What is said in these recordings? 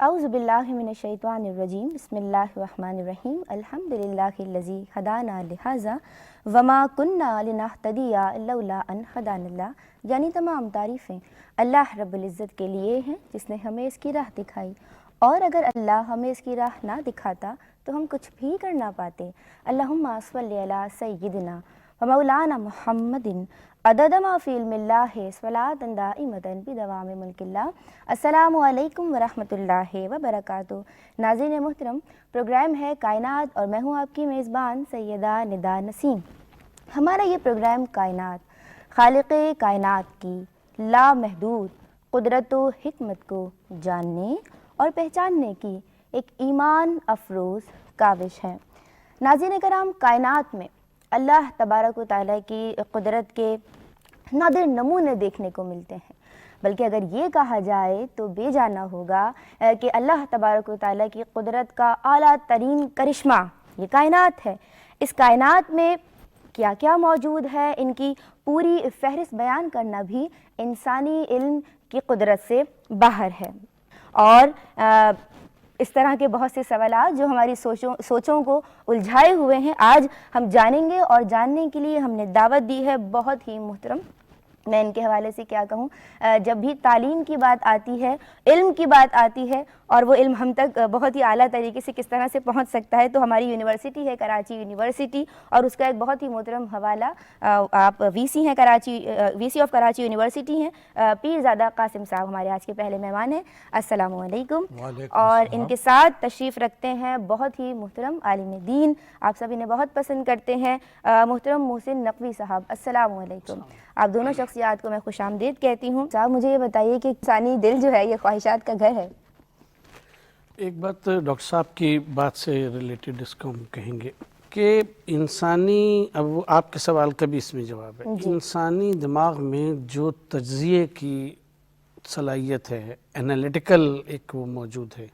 اعوذ باللہ من الشیطان الرجیم بسم اللہ الرحمن الرحیم الحمدللہ الذی ہدانا لہذا وما کننا لنہتدی لولا ان ہدانا اللہ، یعنی تمام تعریفیں اللہ رب العزت کے لیے ہیں جس نے ہمیں اس کی راہ دکھائی، اور اگر اللہ ہمیں اس کی راہ نہ دکھاتا تو ہم کچھ بھی کر نہ پاتے۔ اللہم صلی علی سیدنا و مولانا محمد عدد ما فی علم اللہ صلاۃ دائمۃ بدوام ملک اللہ۔ السلام علیکم ورحمۃ اللہ وبرکاتہ۔ ناظرین محترم، پروگرام ہے کائنات اور میں ہوں آپ کی میزبان سیدہ ندا نسیم۔ ہمارا یہ پروگرام کائنات، خالق کائنات کی لامحدود قدرت و حکمت کو جاننے اور پہچاننے کی ایک ایمان افروز کاوش ہے۔ ناظرین کرام، کائنات میں اللہ تبارک و تعالیٰ کی قدرت کے نادر نمونے دیکھنے کو ملتے ہیں، بلکہ اگر یہ کہا جائے تو بے جانا ہوگا کہ اللہ تبارک و تعالیٰ کی قدرت کا اعلیٰ ترین کرشمہ یہ کائنات ہے۔ اس کائنات میں کیا کیا موجود ہے، ان کی پوری فہرست بیان کرنا بھی انسانی علم کی قدرت سے باہر ہے، اور اس طرح کے بہت سے سوالات جو ہماری سوچوں کو الجھائے ہوئے ہیں آج ہم جانیں گے، اور جاننے کے لیے ہم نے دعوت دی ہے بہت ہی محترم۔ میں ان کے حوالے سے کیا کہوں، جب بھی تعلیم کی بات آتی ہے، علم کی بات آتی ہے، اور وہ علم ہم تک بہت ہی اعلیٰ طریقے سے کس طرح سے پہنچ سکتا ہے، تو ہماری یونیورسٹی ہے کراچی یونیورسٹی، اور اس کا ایک بہت ہی محترم حوالہ آپ وی سی ہیں کراچی، وی سی آف کراچی یونیورسٹی ہیں، پیرزادہ قاسم صاحب ہمارے آج کے پہلے مہمان ہیں۔ السلام علیکم۔ اور ان کے ساتھ تشریف رکھتے ہیں بہت ہی محترم عالم دین، آپ سب انہیں بہت پسند کرتے ہیں، محترم محسن نقوی صاحب۔ السلام علیکم۔ آپ دونوں شخصیات کو میں خوش آمدید کہتی ہوں۔ صاحب مجھے یہ بتائیے کہ انسانی دل جو ہے یہ خواہشات کا گھر ہے۔ ایک بات ڈاکٹر صاحب کی بات سے ریلیٹڈ اس کو ہم کہیں گے کہ انسانی، اب آپ کے سوال کا بھی اس میں جواب ہے، انسانی دماغ میں جو تجزیے کی صلاحیت ہے، انالیٹیکل ایک وہ موجود ہے،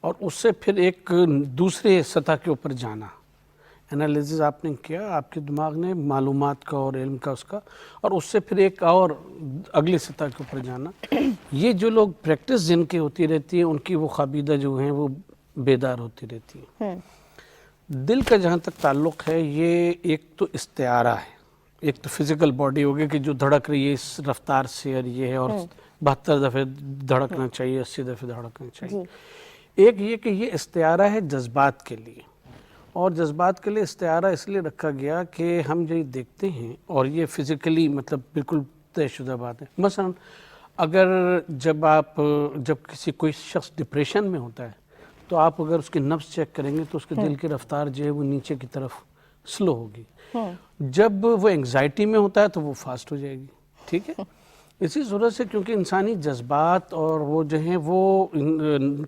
اور اس سے پھر ایک دوسرے سطح کے اوپر جانا، انالیسز آپ نے کیا، آپ کے دماغ نے معلومات کا اور علم کا اس کا، اور اس سے پھر ایک اور اگلے سطح کے اوپر جانا، یہ جو لوگ پریکٹس جن کی ہوتی رہتی ہے ان کی وہ خوابیدہ جو ہیں وہ بیدار ہوتی رہتی ہیں۔ دل کا جہاں تک تعلق ہے، یہ ایک تو استعارہ ہے، ایک تو فزیکل باڈی ہوگی کہ جو دھڑک رہی ہے اس رفتار سے، اور یہ ہے، اور 72 دفعہ دھڑکنا چاہیے، 80 دفعہ دھڑکنا چاہیے۔ ایک یہ کہ یہ استعارہ ہے جذبات کے لیے، اور جذبات کے لیے استعارہ اس لیے رکھا گیا کہ ہم جو دیکھتے ہیں، اور یہ فزیکلی مطلب بالکل طے شدہ بات ہے، مثلا اگر جب کوئی شخص ڈپریشن میں ہوتا ہے تو آپ اگر اس کی نبض چیک کریں گے تو اس کے دل کی رفتار جو ہے وہ نیچے کی طرف سلو ہوگی، جب وہ انگزائٹی میں ہوتا ہے تو وہ فاسٹ ہو جائے گی، ٹھیک ہے۔ اسی صورت سے کیونکہ انسانی جذبات اور وہ جو ہیں وہ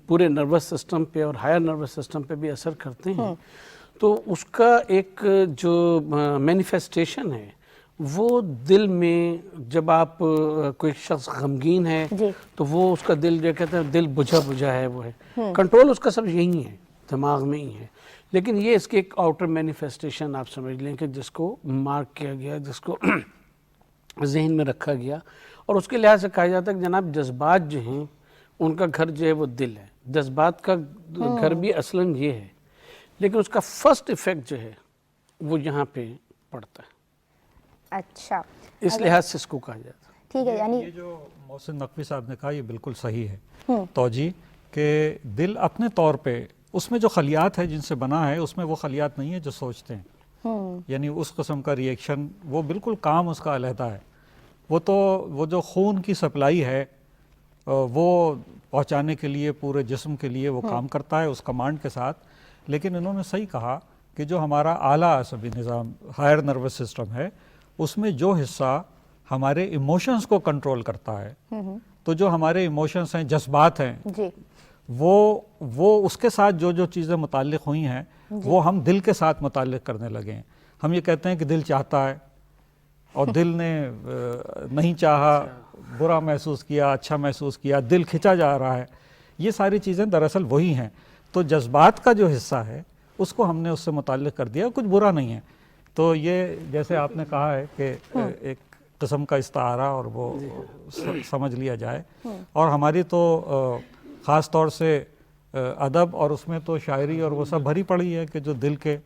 پورے نروس سسٹم پہ اور ہائر نروس سسٹم پہ بھی اثر کرتے ہیں، تو اس کا ایک جو مینیفیسٹیشن ہے وہ دل میں، جب آپ کوئی شخص غمگین ہے تو وہ اس کا دل جو کہتے ہیں دل بجھا بجھا ہے، وہ ہے کنٹرول اس کا سب یہی ہے، دماغ میں ہی ہے، لیکن یہ اس کی ایک آؤٹر مینیفیسٹیشن آپ سمجھ لیں کہ جس کو مارک کیا گیا، جس کو ذہن میں رکھا گیا، اور اس کے لحاظ سے کہا جاتا ہے کہ جناب جذبات جو ہیں ان کا گھر جو ہے وہ دل ہے، جذبات کا گھر بھی اصلاً یہ ہے، لیکن اس کا فرسٹ ایفیکٹ جو ہے وہ یہاں پہ پڑتا ہے۔ اچھا، اس لحاظ سے اس کو کہا جاتا ہے۔ ٹھیک ہے، یعنی یہ جو محسن نقوی صاحب نے کہا یہ بالکل صحیح ہے توجیہ، کہ دل اپنے طور پہ اس میں جو خلیات ہے جن سے بنا ہے، اس میں وہ خلیات نہیں ہے جو سوچتے ہیں، یعنی اس قسم کا ریئیکشن، وہ بالکل کام اس کا علیحدہ ہے، وہ جو خون کی سپلائی ہے وہ پہنچانے کے لیے پورے جسم کے لیے وہ کام کرتا ہے اس کمانڈ کے ساتھ، لیکن انہوں نے صحیح کہا کہ جو ہمارا اعلیٰ عصبی نظام، ہائر نروس سسٹم ہے، اس میں جو حصہ ہمارے ایموشنز کو کنٹرول کرتا ہے، تو جو ہمارے ایموشنز ہیں، جذبات ہیں، وہ اس کے ساتھ جو چیزیں متعلق ہوئی ہیں وہ ہم دل کے ساتھ متعلق کرنے لگے ہیں۔ ہم یہ کہتے ہیں کہ دل چاہتا ہے، اور دل نے نہیں چاہا، برا محسوس کیا، اچھا محسوس کیا، دل کھنچا جا رہا ہے، یہ ساری چیزیں دراصل وہی ہیں۔ تو جذبات کا جو حصہ ہے اس کو ہم نے اس سے متعلق کر دیا، کچھ برا نہیں ہے۔ تو یہ جیسے آپ نے کہا ہے کہ ایک قسم کا استعارہ اور وہ سمجھ لیا جائے، اور ہماری تو خاص طور سے ادب اور اس میں تو شاعری اور وہ سب بھری پڑی ہے کہ جو دل کے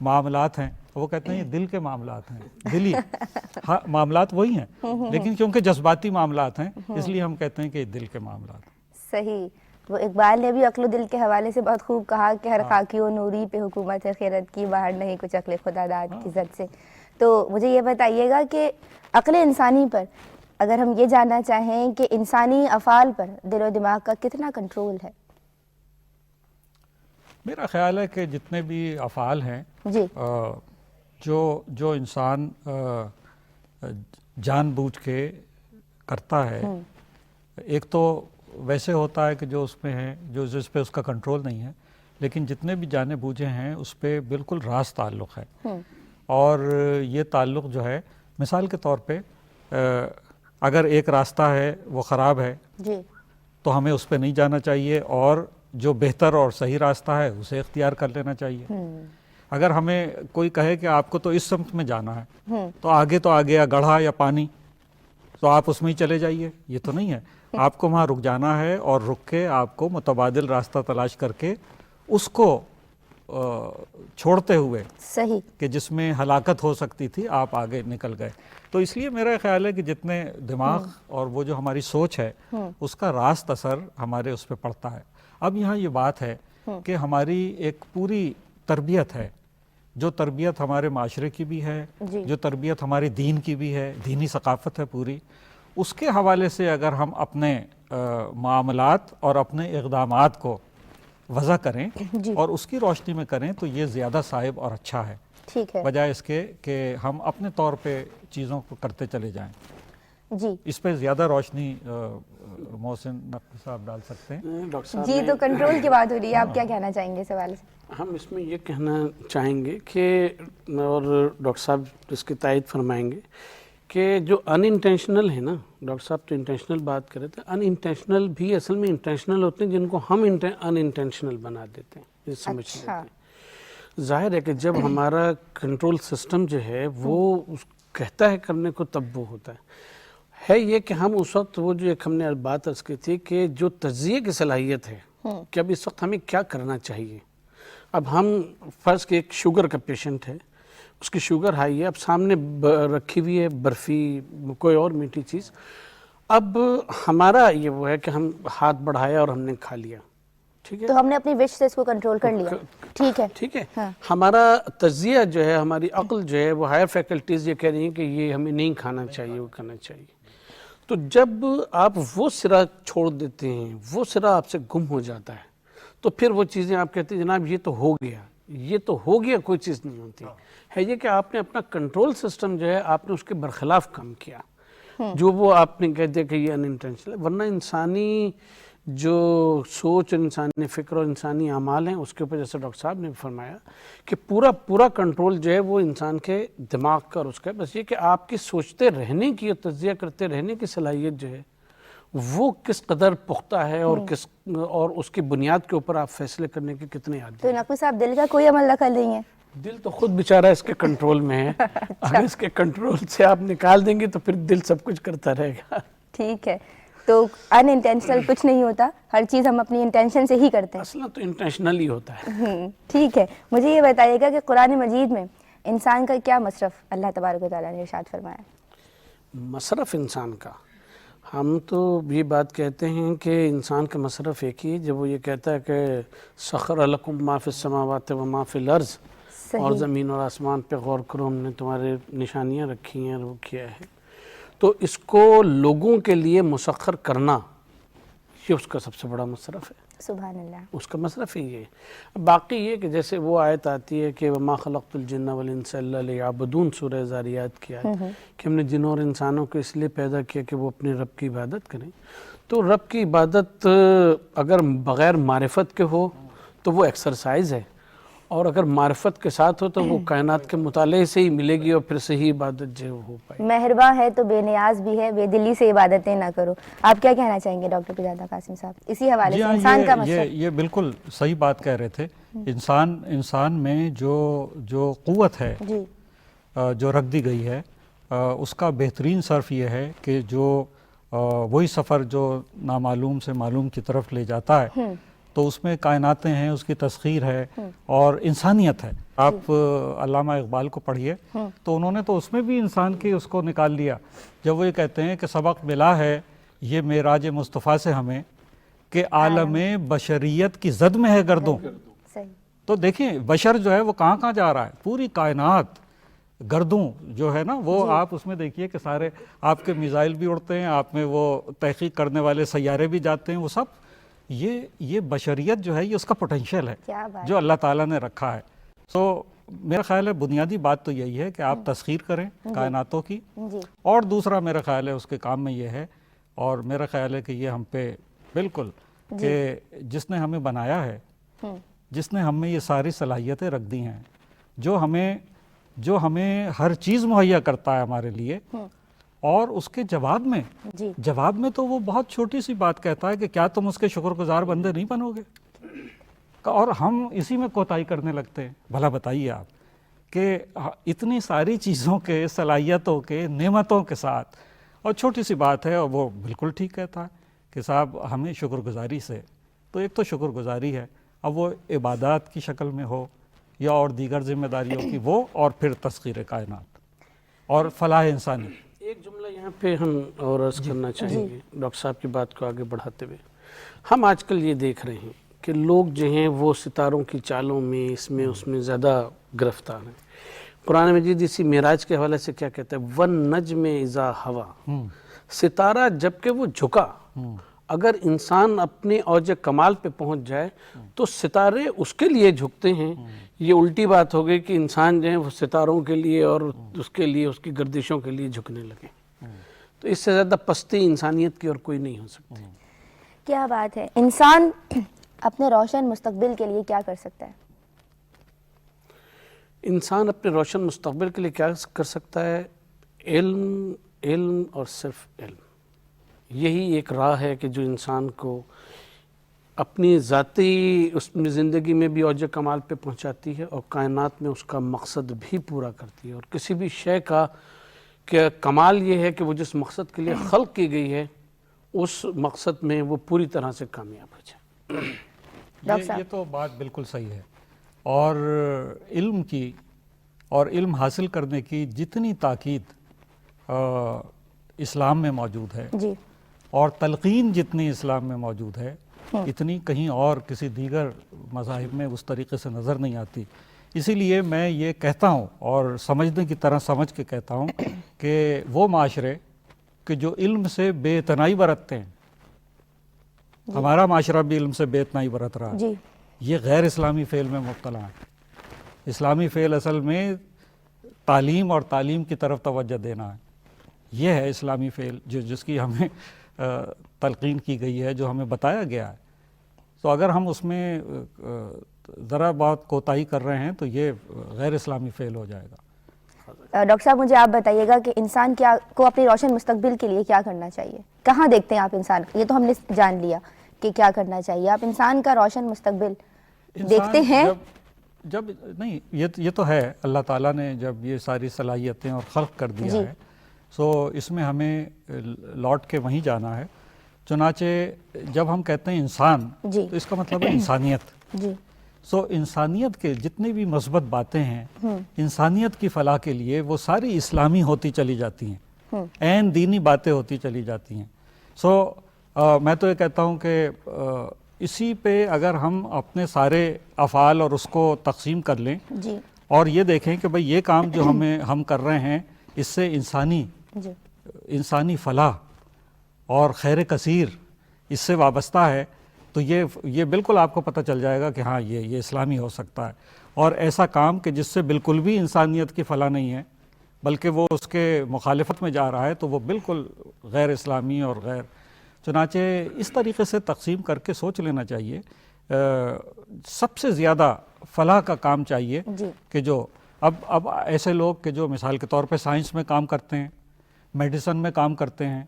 معاملات ہیں، وہ کہتے ہیں یہ دل کے معاملات ہیں، دلی ہاں معاملات وہی ہیں لیکن کیونکہ جذباتی معاملات ہیں اس لیے ہم کہتے ہیں کہ یہ دل کے معاملات ہیں۔ صحیح، وہ اقبال نے بھی عقل و دل کے حوالے سے بہت خوب کہا کہ ہر خاکی و نوری پہ حکومت ہے خیرت کی، باہر نہیں کچھ عقل خدا داد کی زد سے۔ تو مجھے یہ بتائیے گا کہ عقل انسانی پر اگر ہم یہ جاننا چاہیں کہ انسانی افعال پر دل و دماغ کا کتنا کنٹرول ہے؟ میرا خیال ہے کہ جتنے بھی افعال ہیں جی جو انسان جان بوجھ کے کرتا ہے، ایک تو ویسے ہوتا ہے کہ جو اس میں ہے جو جس پہ اس کا کنٹرول نہیں ہے، لیکن جتنے بھی جانے بوجھے ہیں اس پہ بالکل راست تعلق ہے، اور یہ تعلق جو ہے مثال کے طور پہ اگر ایک راستہ ہے وہ خراب ہے جی تو ہمیں اس پہ نہیں جانا چاہیے، اور جو بہتر اور صحیح راستہ ہے اسے اختیار کر لینا چاہیے۔ اگر ہمیں کوئی کہے کہ آپ کو تو اس سمت میں جانا ہے تو آگے یا گڑھا یا پانی، تو آپ اس میں ہی چلے جائیے، یہ تو نہیں ہے۔ آپ کو وہاں رک جانا ہے اور رک کے آپ کو متبادل راستہ تلاش کر کے اس کو چھوڑتے ہوئے صحیح کہ جس میں ہلاکت ہو سکتی تھی آپ آگے نکل گئے۔ تو اس لیے میرا خیال ہے کہ جتنے دماغ اور وہ جو ہماری سوچ ہے اس کا راست اثر ہمارے اس پہ پڑتا ہے۔ اب یہاں یہ بات ہے کہ ہماری ایک پوری تربیت ہے، جو تربیت ہمارے معاشرے کی بھی ہے، جو تربیت ہمارے دین کی بھی ہے، دینی ثقافت ہے پوری، اس کے حوالے سے اگر ہم اپنے معاملات اور اپنے اقدامات کو وضع کریں اور اس کی روشنی میں کریں تو یہ زیادہ صائب اور اچھا ہے، ٹھیک ہے، بجائے اس کے کہ ہم اپنے طور پہ چیزوں کو کرتے چلے جائیں۔ جی اس پہ زیادہ روشنی محسن نقوی صاحب ڈال سکتے ہیں۔ ڈاکٹر صاحب جی تو کنٹرول کی بات ہو رہی ہے، آپ کیا کہنا چاہیں گے اس حوالے سے؟ ہم اس میں یہ کہنا چاہیں گے کہ اور ڈاکٹر صاحب اس کی تائید فرمائیں گے کہ جو ان انٹینشنل ہے نا، ڈاکٹر صاحب تو انٹینشنل بات کر رہے تھے، ان انٹینشنل بھی اصل میں انٹینشنل ہوتے ہیں جن کو ہم ان انٹینشنل بنا دیتے ہیں، یہ سمجھ لیتے ہیں۔ ظاہر ہے کہ جب ہمارا کنٹرول سسٹم جو ہے وہ کہتا ہے کرنے کو تب وہ ہوتا ہے یہ کہ ہم اس وقت وہ جو ایک ہم نے بات عرض کی تھی کہ جو تجزیے کی صلاحیت ہے کہ اب اس وقت ہمیں کیا کرنا چاہیے۔ اب ہم فرض کہ ایک شوگر کا پیشنٹ ہے، اس کی شوگر ہائی ہے، اب سامنے رکھی ہوئی ہے برفی کوئی اور میٹھی چیز، اب ہمارا یہ وہ ہے کہ ہم ہاتھ بڑھایا اور ہم نے کھا لیا، ٹھیک ہے، تو ہم نے اپنی وش سے اس کو کنٹرول کر لیا، ٹھیک ہے، ٹھیک ہے۔ ہمارا تجزیہ جو ہے، ہماری عقل جو ہے، وہ ہائر فیکلٹیز یہ کہہ رہی ہیں کہ یہ ہمیں نہیں کھانا چاہیے، وہ کرنا چاہیے۔ تو جب آپ وہ سرا چھوڑ دیتے ہیں، وہ سرا آپ سے گم ہو جاتا ہے، تو پھر وہ چیزیں آپ کہتے ہیں جناب یہ تو ہو گیا، یہ تو ہو گیا، کوئی چیز نہیں ہوتی ہے۔ یہ کہ آپ نے اپنا کنٹرول سسٹم جو ہے آپ نے اس کے برخلاف کام کیا، جو وہ آپ نے کہہ دیا کہ یہ ان انٹینشنل ہے۔ ورنہ انسانی جو سوچ، انسانی فکر اور انسانی اعمال ہیں اس کے اوپر جیسے ڈاکٹر صاحب نے فرمایا کہ پورا کنٹرول جو ہے وہ انسان کے دماغ کا اور اس کا، بس یہ کہ آپ کی سوچتے رہنے کی اور تجزیہ کرتے رہنے کی صلاحیت جو ہے وہ کس قدر پختہ ہے اور اس کی بنیاد کے اوپر آپ فیصلے کرنے کے کتنے عادی تو نقوی صاحب دل کا کوئی عمل دخل نہیں ہے؟ دل تو خود بیچارہ اس کے کنٹرول میں ہے، اگر اس کے کنٹرول سے آپ نکال دیں گے تو پھر دل سب کچھ کرتا رہے گا۔ ٹھیک ہے، تو ان انٹینشنل کچھ نہیں ہوتا، ہر چیز ہم اپنی انٹینشن سے ہی کرتے ہیں، اصلا تو انٹینشنل ہی ہوتا ہے۔ ٹھیک ہے، مجھے یہ بتائیے گا کہ قرآن مجید میں انسان کا کیا مصرف اللہ تبارک و تعالیٰ نے ارشاد فرمایا؟ مصرف انسان کا، ہم تو یہ بات کہتے ہیں کہ انسان کا مصرف ایک ہی، جب وہ یہ کہتا ہے کہ سخر لکم ما فی السماوات و ما فی الارض، اور زمین اور آسمان پہ غور کرو، ہم نے تمہارے نشانیاں رکھی ہیں اور وہ کیا ہے، تو اس کو لوگوں کے لیے مسخر کرنا یہ اس کا سب سے بڑا مصرف ہے، سبحان اللہ، اس کا مصرف ہی ہے۔ باقی یہ کہ جیسے وہ آیت آتی ہے کہ وما خلقت الجن والانس الا لیعبدون، سورہ ذاریات کی آیت، کہ ہم نے جنوں اور انسانوں کو اس لیے پیدا کیا کہ وہ اپنے رب کی عبادت کریں۔ تو رب کی عبادت اگر بغیر معرفت کے ہو تو وہ ایکسرسائز ہے، اور اگر معرفت کے ساتھ ہو تو وہ کائنات کے مطالعے سے ہی ملے گی اور پھر صحیح عبادت جو ہو پائے۔ مہرباں ہے تو بے نیاز بھی ہے، بے دلی سے عبادتیں نہ کرو۔ آپ کیا کہنا چاہیں گے ڈاکٹر پیجادہ قاسم صاحب اسی حوالے سے انسان کا مصرف؟ یہ بالکل صحیح بات کہہ رہے تھے۔ انسان میں جو قوت ہے جو رکھ دی گئی ہے، اس کا بہترین صرف یہ ہے کہ جو وہی سفر جو نامعلوم سے معلوم کی طرف لے جاتا ہے، تو اس میں کائناتیں ہیں، اس کی تسخیر ہے اور انسانیت ہے. آپ علامہ اقبال کو پڑھیے تو انہوں نے تو اس میں بھی انسان کی اس کو نکال لیا جب وہ یہ کہتے ہیں کہ سبق ملا ہے یہ معراج مصطفیٰ سے ہمیں کہ عالم بشریت کی زد میں ہے گردوں. تو دیکھیں بشر جو ہے وہ کہاں کہاں جا رہا ہے، پوری کائنات گردوں جو ہے نا وہ آپ اس میں دیکھیے کہ سارے آپ کے میزائل بھی اڑتے ہیں، آپ میں وہ تحقیق کرنے والے سیارے بھی جاتے ہیں، وہ سب یہ بشریت جو ہے یہ اس کا پوٹینشیل ہے جو اللہ تعالیٰ نے رکھا ہے. تو میرا خیال ہے بنیادی بات تو یہی ہے کہ آپ تسخیر کریں کائناتوں کی، اور دوسرا میرا خیال ہے اس کے کام میں یہ ہے، اور میرا خیال ہے کہ یہ ہم پہ بالکل کہ جس نے ہمیں بنایا ہے، جس نے ہم میں یہ ساری صلاحیتیں رکھ دی ہیں، جو ہمیں ہر چیز مہیا کرتا ہے ہمارے لیے، اور اس کے جواب میں تو وہ بہت چھوٹی سی بات کہتا ہے کہ کیا تم اس کے شکر گزار بندے نہیں بنو گے، اور ہم اسی میں کوتاہی کرنے لگتے ہیں. بھلا بتائیے آپ کہ اتنی ساری چیزوں کے، صلاحیتوں کے، نعمتوں کے ساتھ، اور چھوٹی سی بات ہے اور وہ بالکل ٹھیک کہتا ہے کہ صاحب ہمیں شکر گزاری سے، تو ایک تو شکر گزاری ہے، اب وہ عبادات کی شکل میں ہو یا اور دیگر ذمہ داریوں کی وہ، اور پھر تسخیر کائنات اور فلاح انسانی. ایک جملہ یہاں پہ ہم اور عرض کرنا چاہیں گے ڈاکٹر صاحب کی بات کو آگے بڑھاتے ہوئے. ہم آج کل یہ دیکھ رہے ہیں کہ لوگ جو ہیں وہ ستاروں کی چالوں میں اس میں زیادہ گرفتار ہیں. قرآن مجید اسی معراج کے حوالے سے کیا کہتا ہے، وَالنَّجْمِ اِذَا ہَوَا، ستارہ جب کہ وہ جھکا. اگر انسان اپنے اوج کمال پہ پہنچ جائے تو ستارے اس کے لیے جھکتے ہیں. یہ الٹی بات ہو گئی کہ انسان جو ہے وہ ستاروں کے لیے اور اس کے لیے، اس کی گردشوں کے لیے جھکنے لگے. تو اس سے زیادہ پستی انسانیت کی اور کوئی نہیں ہو سکتی. کیا بات ہے. انسان اپنے روشن مستقبل کے لیے کیا کر سکتا ہے؟ انسان اپنے روشن مستقبل کے لیے کیا کر سکتا ہے؟ علم اور صرف علم. یہی ایک راہ ہے کہ جو انسان کو اپنی ذاتی اس میں زندگی میں بھی اوج کمال پہ پہنچاتی ہے، اور کائنات میں اس کا مقصد بھی پورا کرتی ہے. اور کسی بھی شے کا کہ کمال یہ ہے کہ وہ جس مقصد کے لیے خلق کی گئی ہے اس مقصد میں وہ پوری طرح سے کامیاب ہو جائے. یہ تو بات بالکل صحیح ہے. اور علم کی اور علم حاصل کرنے کی جتنی تاکید اسلام میں موجود ہے، اور تلقین جتنی اسلام میں موجود ہے، اتنی کہیں اور کسی دیگر مذاہب میں اس طریقے سے نظر نہیں آتی. اسی لیے میں یہ کہتا ہوں اور سمجھنے کی طرح سمجھ کے کہتا ہوں کہ وہ معاشرے کہ جو علم سے بے اتنائی برتتے ہیں، ہمارا معاشرہ بھی علم سے بے اتنائی برت رہا ہے، یہ غیر اسلامی فعل میں مبتلا ہے. اسلامی فعل اصل میں تعلیم اور تعلیم کی طرف توجہ دینا ہے. یہ ہے اسلامی فعل جس کی ہمیں تلقین کی گئی ہے، جو ہمیں بتایا گیا ہے. تو اگر ہم اس میں ذرا بہت کوتاہی کر رہے ہیں تو یہ غیر اسلامی فعل ہو جائے گا. ڈاکٹر صاحب مجھے آپ بتائیے گا کہ انسان کو اپنے روشن مستقبل کے لیے کیا کرنا چاہیے؟ کہاں دیکھتے ہیں آپ انسان کو؟ یہ تو ہم نے جان لیا کہ کیا کرنا چاہیے. آپ انسان کا روشن مستقبل دیکھتے ہیں؟ جب نہیں، یہ تو ہے اللہ تعالیٰ نے جب یہ ساری صلاحیتیں اور خلق کر دیا ہے، سو اس میں ہمیں لوٹ کے وہیں جانا ہے. چنانچہ جب ہم کہتے ہیں انسان تو اس کا مطلب ہے انسانیت. سو انسانیت کے جتنی بھی مثبت باتیں ہیں، انسانیت کی فلاح کے لیے وہ ساری اسلامی ہوتی چلی جاتی ہیں، عین دینی باتیں ہوتی چلی جاتی ہیں. سو میں تو یہ کہتا ہوں کہ اسی پہ اگر ہم اپنے سارے افعال اور اس کو تقسیم کر لیں اور یہ دیکھیں کہ بھئی یہ کام جو ہم کر رہے ہیں اس سے انسانی فلاح اور خیر کثیر اس سے وابستہ ہے، تو یہ بالکل آپ کو پتہ چل جائے گا کہ ہاں یہ اسلامی ہو سکتا ہے. اور ایسا کام کہ جس سے بالکل بھی انسانیت کی فلاح نہیں ہے بلکہ وہ اس کے مخالفت میں جا رہا ہے تو وہ بالکل غیر اسلامی اور غیر. چنانچہ اس طریقے سے تقسیم کر کے سوچ لینا چاہیے. سب سے زیادہ فلاح کا کام چاہیے کہ جو اب ایسے لوگ کہ جو مثال کے طور پہ سائنس میں کام کرتے ہیں، میڈیسن میں کام کرتے ہیں،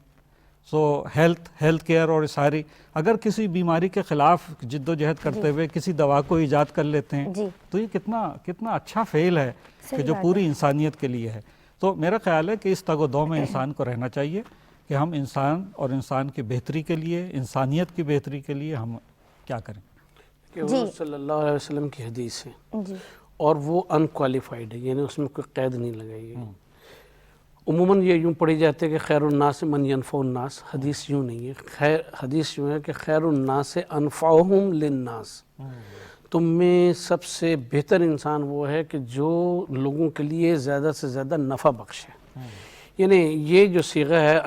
سو ہیلتھ کیئر اور ساری، اگر کسی بیماری کے خلاف جد و جہد کرتے ہوئے کسی دوا کو ایجاد کر لیتے ہیں تو یہ کتنا اچھا فعل ہے کہ جو پوری انسانیت کے لیے ہے. تو میرا خیال ہے کہ اس تگ و دو میں انسان کو رہنا چاہیے کہ ہم انسان اور انسان کی بہتری کے لیے، انسانیت کی بہتری کے لیے ہم کیا کریں. کہ حضور صلی اللہ علیہ وسلم کی حدیث ہے جی اور وہ انکوالیفائڈ ہے، یعنی اس میں کوئی قید نہیں لگائی ہے. عموماً یہ یوں پڑھی جاتی ہے کہ خیر الناس من ینفع الناس، حدیث یوں نہیں ہے. حدیث یوں ہے کہ خیر الناس انفعہم للناس، تم میں سب سے بہتر انسان وہ ہے کہ جو لوگوں کے لیے زیادہ سے زیادہ نفع بخش ہے. یعنی یہ جو صیغہ ہے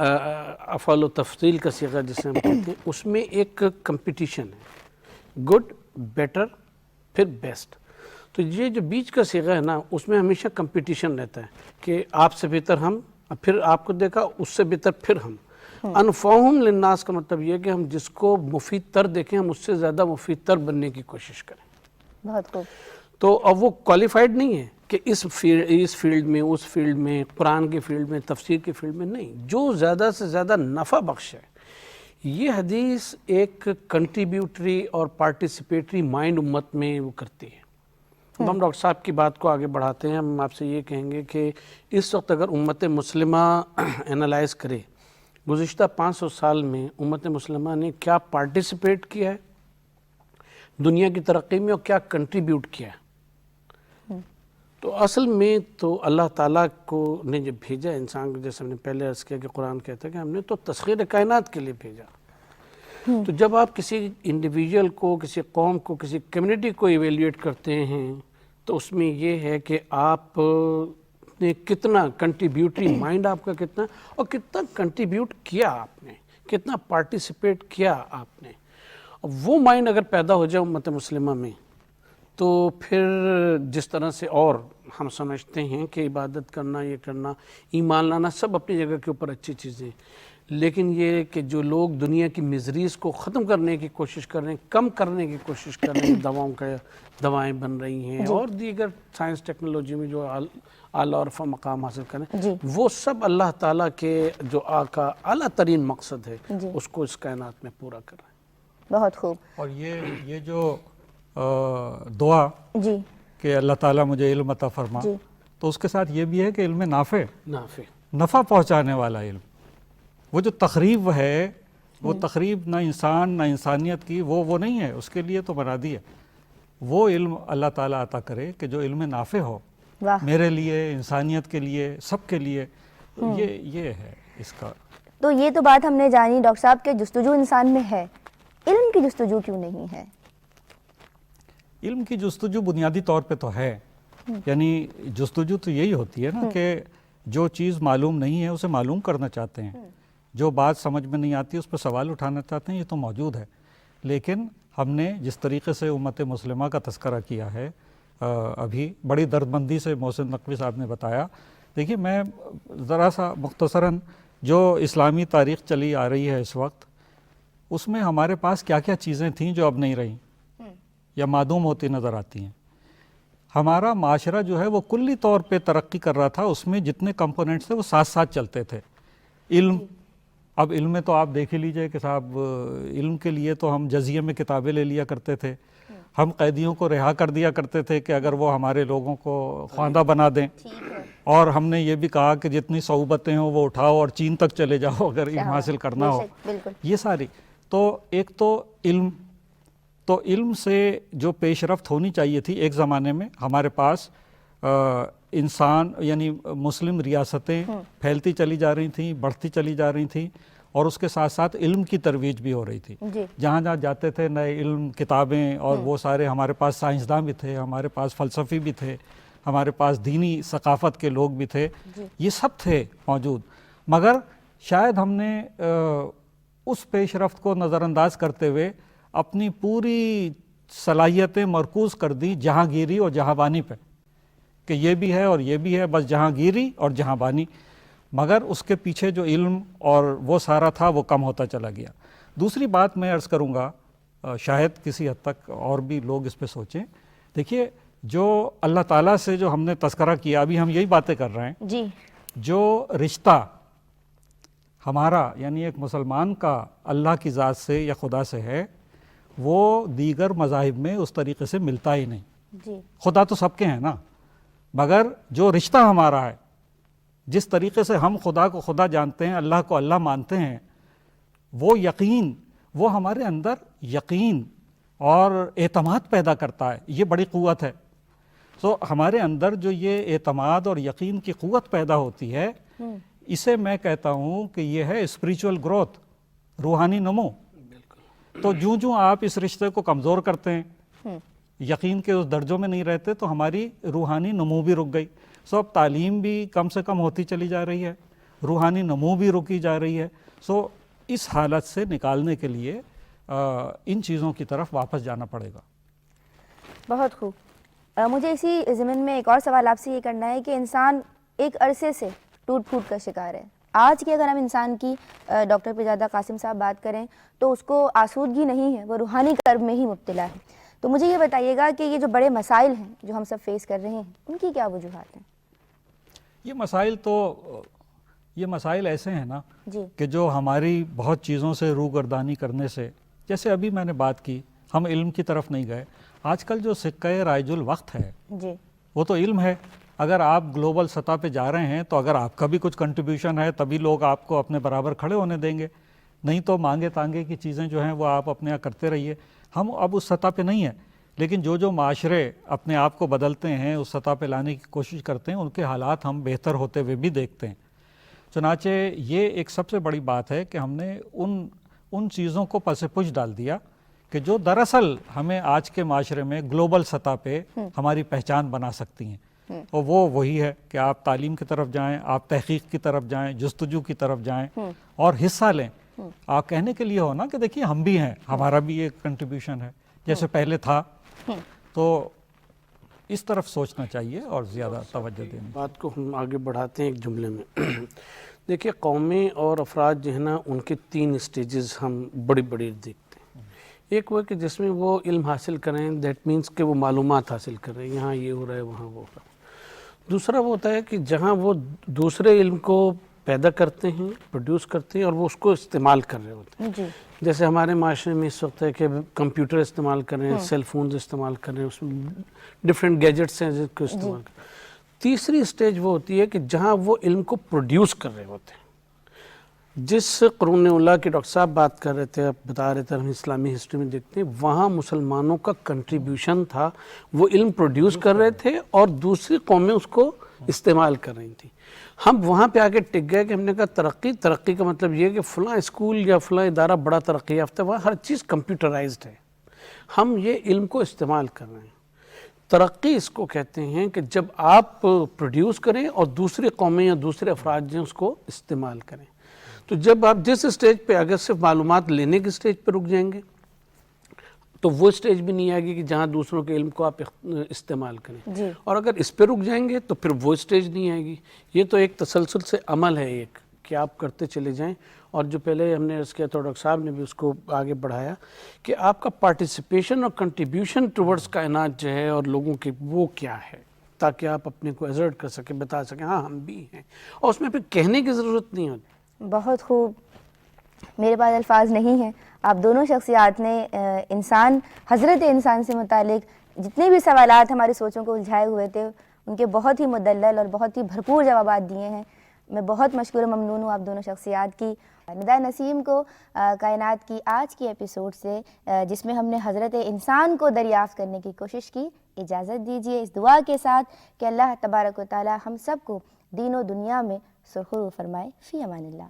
افعال و تفضیل کا صیغہ جسے ہم کہتے ہیں، اس میں ایک کمپٹیشن ہے، گڈ، بیٹر، پھر بیسٹ. تو یہ جو بیچ کا صیغہ ہے نا، اس میں ہمیشہ کمپٹیشن رہتا ہے کہ آپ سے بہتر ہم، پھر آپ کو دیکھا اس سے بہتر پھر ہم. انفعہم للناس کا مطلب یہ ہے کہ ہم جس کو مفید تر دیکھیں ہم اس سے زیادہ مفید تر بننے کی کوشش کریں. بہت خوب. تو اب وہ کوالیفائڈ نہیں ہے کہ اس فیلڈ میں، اس فیلڈ میں، قرآن کے فیلڈ میں، تفسیر کے فیلڈ میں، نہیں، جو زیادہ سے زیادہ نفع بخش ہے. یہ حدیث ایک کنٹریبیوٹری اور پارٹیسپیٹری مائنڈ امت میں وہ کرتی ہے. اب ہم ڈاکٹر صاحب کی بات کو آگے بڑھاتے ہیں. ہم آپ سے یہ کہیں گے کہ اس وقت اگر امت مسلمہ انالائز کرے گزشتہ 500 سال میں امت مسلمہ نے کیا پارٹیسپیٹ کیا ہے دنیا کی ترقی میں اور کیا کنٹریبیوٹ کیا ہے، تو اصل میں تو اللہ تعالیٰ کو نے جب بھیجا انسان کو، جیسے ہم نے پہلے عرض کیا کہ قرآن کہتا ہے کہ ہم نے تو تسخیر کائنات کے لیے بھیجا. تو جب آپ کسی انڈیویجول کو، کسی قوم کو، کسی کمیونٹی کو ایویلیویٹ کرتے ہیں تو اس میں یہ ہے کہ آپ نے کتنا کنٹریبیوٹری مائنڈ آپ کا کتنا، اور کتنا کنٹریبیوٹ کیا آپ نے، کتنا پارٹیسپیٹ کیا آپ نے. وہ مائنڈ اگر پیدا ہو جائے امت مسلمہ میں تو پھر جس طرح سے اور ہم سمجھتے ہیں کہ عبادت کرنا، یہ کرنا، ایمان لانا، سب اپنی جگہ کے اوپر اچھی چیزیں، لیکن یہ کہ جو لوگ دنیا کی میزریز کو ختم کرنے کی کوشش کر رہے ہیں، کم کرنے کی کوشش کر رہے ہیں، دوائیں بن رہی ہیں اور دیگر سائنس ٹیکنالوجی میں جو اعلیٰ اور مقام حاصل کریں، وہ سب اللہ تعالیٰ کے جو آقا اعلیٰ ترین مقصد ہے اس کو اس کائنات میں پورا کر رہے ہیں. بہت خوب. اور یہ جو دعا جی کہ اللہ تعالیٰ مجھے علم عطا فرما، تو اس کے ساتھ یہ بھی ہے کہ علم نفع پہنچانے والا علم. وہ جو تخریب ہے، وہ تخریب نہ انسان نہ انسانیت کی وہ نہیں ہے، اس کے لیے تو بنا دی ہے. وہ علم اللہ تعالیٰ عطا کرے کہ جو علم نافع ہو میرے لیے، انسانیت کے لیے، سب کے لیے. یہ ہے اس کا. تو یہ تو بات ہم نے جانی ڈاکٹر صاحب کہ جستجو انسان میں ہے، علم کی جستجو کیوں نہیں ہے؟ علم کی جستجو بنیادی طور پہ تو ہے، یعنی جستجو تو یہی ہوتی ہے نا کہ جو چیز معلوم نہیں ہے اسے معلوم کرنا چاہتے ہیں، جو بات سمجھ میں نہیں آتی اس پہ سوال اٹھانا چاہتے ہیں. یہ تو موجود ہے، لیکن ہم نے جس طریقے سے امت مسلمہ کا تذکرہ کیا ہے ابھی بڑی دردمندی سے محسن نقوی صاحب نے بتایا. دیکھیے میں ذرا سا مختصراً جو اسلامی تاریخ چلی آ رہی ہے اس وقت، اس میں ہمارے پاس کیا کیا چیزیں تھیں جو اب نہیں رہیں یا معدوم ہوتی نظر آتی ہیں. ہمارا معاشرہ جو ہے وہ کلی طور پہ ترقی کر رہا تھا، اس میں جتنے کمپوننٹس تھے وہ ساتھ ساتھ چلتے تھے. علم، اب علم میں تو آپ دیکھ ہی لیجئے کہ صاحب علم کے لیے تو ہم جزیے میں کتابیں لے لیا کرتے تھے، ہم قیدیوں کو رہا کر دیا کرتے تھے کہ اگر وہ ہمارے لوگوں کو خواندہ بنا دیں، اور ہم نے یہ بھی کہا کہ جتنی صعوبتیں ہوں وہ اٹھاؤ اور چین تک چلے جاؤ اگر علم حاصل کرنا ہو. یہ ساری تو ایک تو علم سے جو پیش رفت ہونی چاہیے تھی ایک زمانے میں، ہمارے پاس انسان یعنی مسلم ریاستیں پھیلتی چلی جا رہی تھیں، بڑھتی چلی جا رہی تھیں، اور اس کے ساتھ ساتھ علم کی ترویج بھی ہو رہی تھی. جہاں جہاں جاتے تھے نئے علم، کتابیں، اور وہ سارے ہمارے پاس سائنسداں بھی تھے، ہمارے پاس فلسفی بھی تھے، ہمارے پاس دینی ثقافت کے لوگ بھی تھے. یہ سب تھے موجود، مگر شاید ہم نے اس پیش رفت کو نظر انداز کرتے ہوئے اپنی پوری صلاحیتیں مرکوز کر دی جہاں گیری اور جہاں بانی پہ، کہ یہ بھی ہے اور یہ بھی ہے، بس جہاں گیری اور جہاں بانی. مگر اس کے پیچھے جو علم اور وہ سارا تھا وہ کم ہوتا چلا گیا. دوسری بات میں عرض کروں گا، شاید کسی حد تک اور بھی لوگ اس پہ سوچیں. دیکھیے جو اللہ تعالیٰ سے جو ہم نے تذکرہ کیا، ابھی ہم یہی باتیں کر رہے ہیں، جو رشتہ ہمارا یعنی ایک مسلمان کا اللہ کی ذات سے یا خدا سے ہے، وہ دیگر مذاہب میں اس طریقے سے ملتا ہی نہیں. خدا تو سب کے ہیں نا، مگر جو رشتہ ہمارا ہے، جس طریقے سے ہم خدا کو خدا جانتے ہیں، اللہ کو اللہ مانتے ہیں، وہ یقین، وہ ہمارے اندر یقین اور اعتماد پیدا کرتا ہے، یہ بڑی قوت ہے. سو ہمارے اندر جو یہ اعتماد اور یقین کی قوت پیدا ہوتی ہے، اسے میں کہتا ہوں کہ یہ ہے اسپریچول گروتھ، روحانی نمو. تو جوں آپ اس رشتے کو کمزور کرتے ہیں، یقین کے اس درجوں میں نہیں رہتے، تو ہماری روحانی نمو بھی رک گئی. سو اب تعلیم بھی کم سے کم ہوتی چلی جا رہی ہے، روحانی نمو بھی رکی جا رہی ہے. سو اس حالت سے نکالنے کے لیے ان چیزوں کی طرف واپس جانا پڑے گا. بہت خوب. مجھے اسی ضمن میں ایک اور سوال آپ سے یہ کرنا ہے کہ انسان ایک عرصے سے ٹوٹ پھوٹ کا شکار ہے. آج کی اگر ہم انسان کی ڈاکٹر پیرزادہ قاسم صاحب بات کریں تو اس کو آسودگی نہیں ہے، وہ روحانی کرب میں ہی مبتلا ہے. تو مجھے یہ بتائیے گا کہ یہ جو بڑے مسائل ہیں جو ہم سب فیس کر رہے ہیں، ان کی کیا وجوہات ہیں؟ یہ مسائل ایسے ہیں نا جی کہ جو ہماری بہت چیزوں سے روگردانی کرنے سے، جیسے ابھی میں نے بات کی، ہم علم کی طرف نہیں گئے. آج کل جو سکہ رائج الوقت ہے جی وہ تو علم ہے. اگر آپ گلوبل سطح پہ جا رہے ہیں تو اگر آپ کا بھی کچھ کنٹریبیوشن ہے تبھی لوگ آپ کو اپنے برابر کھڑے ہونے دیں گے، نہیں تو مانگے تانگے کی چیزیں جو ہیں وہ آپ اپنے یہاں کرتے رہیے. ہم اب اس سطح پہ نہیں ہیں، لیکن جو معاشرے اپنے آپ کو بدلتے ہیں، اس سطح پہ لانے کی کوشش کرتے ہیں، ان کے حالات ہم بہتر ہوتے ہوئے بھی دیکھتے ہیں. چنانچہ یہ ایک سب سے بڑی بات ہے کہ ہم نے ان چیزوں کو پس پش ڈال دیا کہ جو دراصل ہمیں آج کے معاشرے میں گلوبل سطح پہ ہماری پہچان بنا سکتی ہیں. اور وہی ہے کہ آپ تعلیم کی طرف جائیں، آپ تحقیق کی طرف جائیں، جستجو کی طرف جائیں اور حصہ لیں. آپ کہنے کے لیے ہو نا کہ دیکھیے ہم بھی ہیں، ہمارا بھی ایک کنٹریبیوشن ہے جیسے پہلے تھا. تو اس طرف سوچنا چاہیے اور زیادہ توجہ دینی. بات کو ہم آگے بڑھاتے ہیں ایک جملے میں. دیکھیے قومیں اور افراد جو ہے نا، ان کے 3 سٹیجز ہم بڑی دیکھتے ہیں. ایک وہ کہ جس میں وہ علم حاصل کریں، دیٹ مینس کہ وہ معلومات حاصل کریں، یہاں یہ ہو رہا ہے وہاں وہ ہو رہا ہے. دوسرا وہ ہوتا ہے کہ جہاں وہ دوسرے علم کو پیدا کرتے ہیں، پروڈیوس کرتے ہیں اور وہ اس کو استعمال کر رہے ہوتے ہیں. جی جیسے ہمارے معاشرے میں اس وقت ہے کہ کمپیوٹر استعمال کریں، سیل فونز استعمال کریں، اس میں ڈفرینٹ گیجٹس ہیں جس کو استعمال کریں. تیسری سٹیج وہ ہوتی ہے کہ جہاں وہ علم کو پروڈیوس کر رہے ہوتے ہیں. جس قرون اولیٰ کے ڈاکٹر صاحب بات کر رہے تھے، آپ بتا رہے تھے، ہم اسلامی ہسٹری میں دیکھتے ہیں وہاں مسلمانوں کا کنٹریبیوشن تھا، وہ علم پروڈیوس کر رہے تھے اور دوسری قومیں اس کو استعمال کر رہی تھیں. ہم وہاں پہ آگے ٹک گئے کہ ہم نے کہا ترقی کا مطلب یہ کہ فلاں اسکول یا فلاں ادارہ بڑا ترقی یافتہ، وہاں ہر چیز کمپیوٹرائزڈ ہے، ہم یہ علم کو استعمال کر رہے ہیں. ترقی اس کو کہتے ہیں کہ جب آپ پروڈیوس کریں اور دوسری قومیں یا دوسرے افراد جو اس کو استعمال کریں. تو جب آپ جس سٹیج پہ اگر صرف معلومات لینے کی سٹیج پہ رک جائیں گے تو وہ سٹیج بھی نہیں آئے گی کہ جہاں دوسروں کے علم کو آپ استعمال کریں. جی اور اگر اس پہ رک جائیں گے تو پھر وہ سٹیج نہیں آئے گی. یہ تو ایک تسلسل سے عمل ہے ایک کہ آپ کرتے چلے جائیں. اور جو پہلے ہم نے عرض کیا تھا، ڈاکٹر صاحب نے بھی اس کو آگے بڑھایا کہ آپ کا پارٹیسپیشن اور کنٹریبیوشن ٹورڈز کائنات جو ہے اور لوگوں کے وہ کیا ہے، تاکہ آپ اپنے کو ایزرٹ کر سکیں، بتا سکیں ہاں ہم بھی ہیں، اور اس میں پھر کہنے کی ضرورت نہیں ہوتی. بہت خوب. میرے پاس الفاظ نہیں ہیں. آپ دونوں شخصیات نے حضرت انسان سے متعلق جتنے بھی سوالات ہماری سوچوں کو الجھائے ہوئے تھے ان کے بہت ہی مدلل اور بہت ہی بھرپور جوابات دیے ہیں. میں بہت مشکور و ممنون ہوں آپ دونوں شخصیات کی. نداء نسیم کو کائنات کی آج کی ایپیسوڈ سے جس میں ہم نے حضرت انسان کو دریافت کرنے کی کوشش کی، اجازت دیجیے اس دعا کے ساتھ کہ اللہ تبارک و تعالی ہم سب کو دین و دنیا میں سرخرو فرمائے. فی امان اللہ.